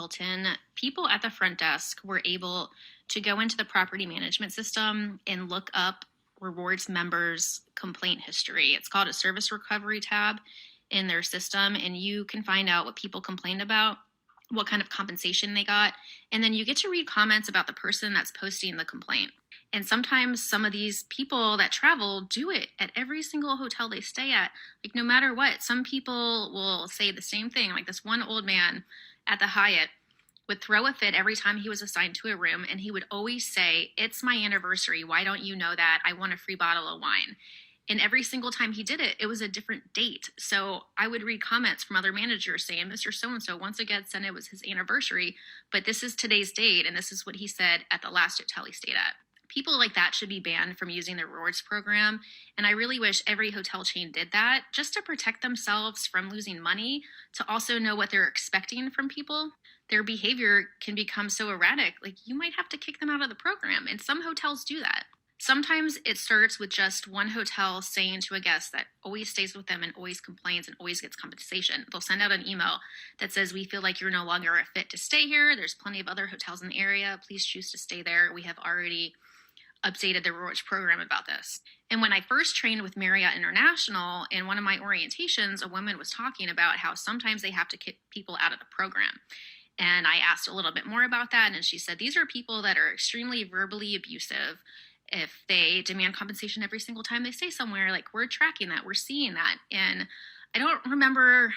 Hilton, people at the front desk were able to go into the property management system and look up rewards members' complaint history. It's called a service recovery tab in their system, and you can find out what people complained about, what kind of compensation they got, and then you get to read comments about the person that's posting the complaint. And sometimes some of these people that travel do it at every single hotel they stay at, like no matter what. Some people will say the same thing, like this one old man at the Hyatt would throw a fit every time he was assigned to a room, and he would always say, "It's my anniversary. Why don't you know that? I want a free bottle of wine." And every single time he did it, it was a different date. So I would read comments from other managers saying, "Mr. So-and-so once again said it was his anniversary, but this is today's date, and this is what he said at the last hotel he stayed at." People like that should be banned from using the rewards program. And I really wish every hotel chain did that, just to protect themselves from losing money, to also know what they're expecting from people. Their behavior can become so erratic, like you might have to kick them out of the program. And some hotels do that. Sometimes it starts with just one hotel saying to a guest that always stays with them and always complains and always gets compensation. They'll send out an email that says, "We feel like you're no longer a fit to stay here. There's plenty of other hotels in the area. Please choose to stay there. We have already updated the rewards program about this." And when I first trained with Marriott International, in one of my orientations, a woman was talking about how sometimes they have to kick people out of the program. And I asked a little bit more about that, and she said these are people that are extremely verbally abusive. If they demand compensation every single time they stay somewhere, like we're tracking that, we're seeing that. And I don't remember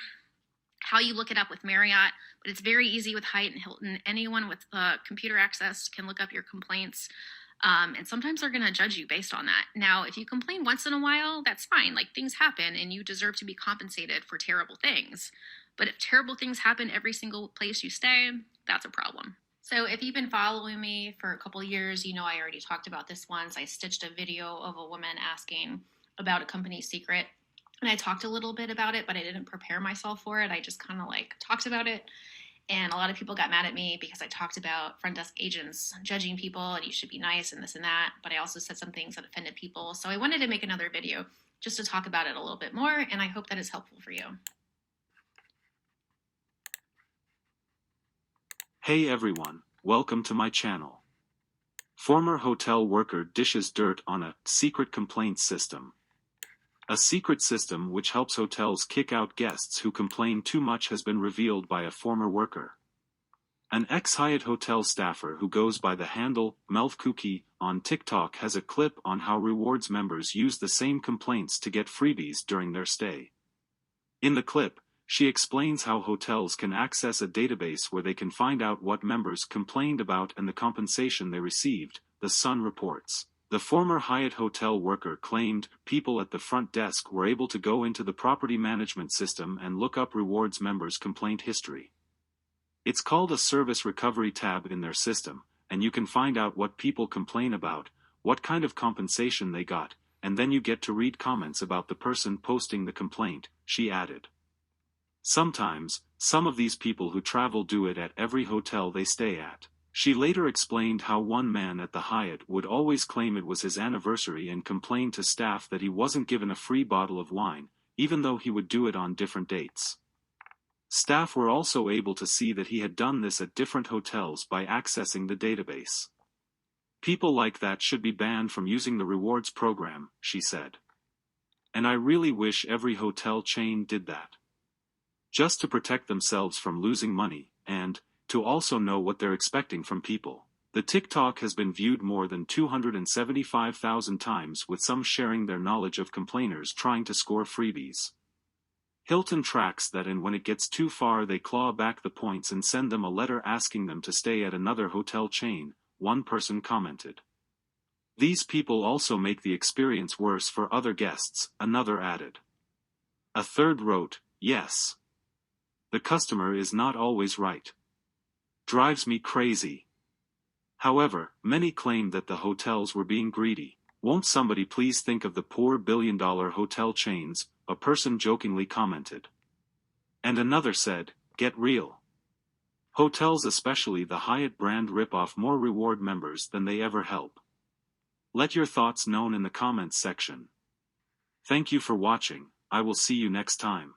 how you look it up with Marriott, but it's very easy with Hyatt and Hilton. Anyone with computer access can look up your complaints. And sometimes they're going to judge you based on that. Now, if you complain once in a while, that's fine. Like things happen and you deserve to be compensated for terrible things. But if terrible things happen every single place you stay, that's a problem. So if you've been following me for a couple of years, you know I already talked about this once. I stitched a video of a woman asking about a company secret. And I talked a little bit about it, but I didn't prepare myself for it. I just kind of like talked about it. And a lot of people got mad at me because I talked about front desk agents judging people and you should be nice and this and that. But I also said some things that offended people. So I wanted to make another video just to talk about it a little bit more. And I hope that is helpful for you. Hey everyone, welcome to my channel. Former hotel worker dishes dirt on a secret complaint system. A secret system which helps hotels kick out guests who complain too much has been revealed by a former worker. An ex-Hyatt hotel staffer who goes by the handle Melfcookie on TikTok has a clip on how rewards members use the same complaints to get freebies during their stay. In the clip, she explains how hotels can access a database where they can find out what members complained about and the compensation they received, The Sun reports. The former Hyatt hotel worker claimed people at the front desk were able to go into the property management system and look up rewards members' complaint history. It's called a service recovery tab in their system, and you can find out what people complain about, what kind of compensation they got, and then you get to read comments about the person posting the complaint, she added. Sometimes, some of these people who travel do it at every hotel they stay at. She later explained how one man at the Hyatt would always claim it was his anniversary and complain to staff that he wasn't given a free bottle of wine, even though he would do it on different dates. Staff were also able to see that he had done this at different hotels by accessing the database. People like that should be banned from using the rewards program, she said. And I really wish every hotel chain did that. Just to protect themselves from losing money, and to also know what they're expecting from people. The TikTok has been viewed more than 275,000 times, with some sharing their knowledge of complainers trying to score freebies. Hilton tracks that, and when it gets too far they claw back the points and send them a letter asking them to stay at another hotel chain, one person commented. These people also make the experience worse for other guests, another added. A third wrote, "Yes. The customer is not always right. Drives me crazy." However, many claimed that the hotels were being greedy. "Won't somebody please think of the poor billion-dollar hotel chains?" a person jokingly commented. And another said, "Get real. Hotels, especially the Hyatt brand, rip off more reward members than they ever help." Let your thoughts known in the comments section. Thank you for watching. I will see you next time.